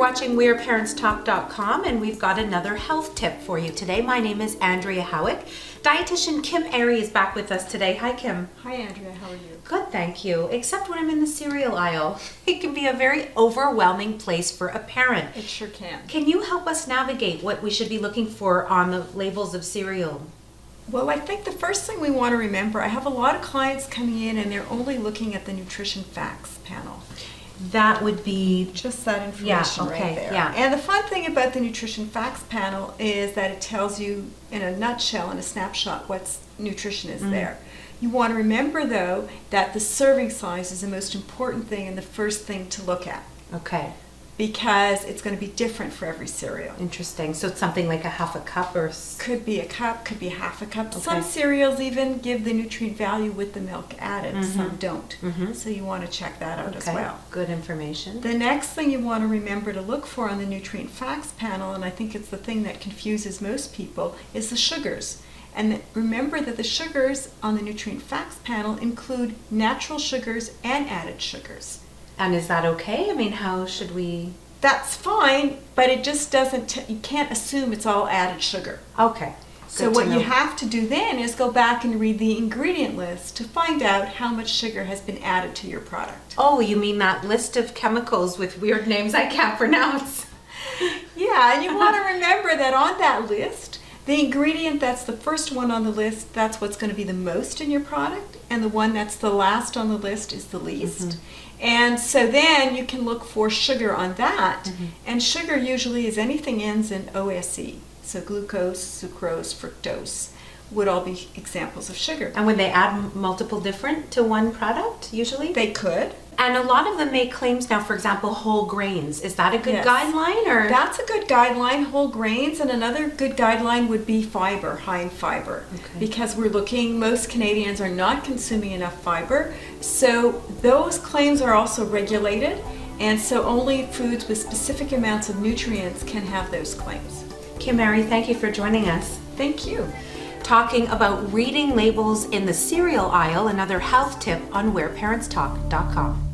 watching WeAreParentsTalk.com, and we've got another health tip for you today. My name is Andrea Howick. Dietitian Kim Arrey is back with us today. Hi, Kim. Hi, Andrea. How are you? Good, thank you. Except when I'm in the cereal aisle. It can be a very overwhelming place for a parent. It sure can. Can you help us navigate what we should be looking for on the labels of cereal? Well, I think the first thing we want to remember, I have a lot of clients coming in and they're only looking at the nutrition facts panel. That would be just that information right there. Yeah. And the fun thing about the nutrition facts panel is that it tells you in a nutshell, in a snapshot, what nutrition is there. You want to remember, though, that the serving size is the most important thing and the first thing to look at. Okay. Because it's going to be different for every cereal. Interesting. So it's something like a half a cup or... Could be a cup, could be half a cup. Okay. Some cereals even give the nutrient value with the milk added, some don't. So you want to check that out as well. Good information. The next thing you want to remember to look for on the nutrient facts panel, and I think it's the thing that confuses most people, is the sugars. And remember that the sugars on the nutrient facts panel include natural sugars and added sugars. And is that okay? I mean, how should we... That's fine, but it just doesn't, you can't assume it's all added sugar. Okay. So what you have to do then is go back and read the ingredient list to find out how much sugar has been added to your product. Oh, you mean that list of chemicals with weird names I can't pronounce? Yeah, and you want to remember that on that list, the ingredient that's the first one on the list, that's what's going to be the most in your product, and the one that's the last on the list is the least. And so then you can look for sugar on that, and sugar usually is anything ends in OSE. So glucose, sucrose, fructose would all be examples of sugar. And would they add multiple different to one product, usually? They could. And a lot of them make claims now, for example, whole grains. Is that a good guideline? Or that's a good guideline, whole grains, and another good guideline would be fiber, high in fiber. Because we're looking, most Canadians are not consuming enough fiber, so those claims are also regulated, and so only foods with specific amounts of nutrients can have those claims. Kim Arrey, thank you for joining us. Thank you. Talking about reading labels in the cereal aisle, another health tip on WeAreParentsTalk.com.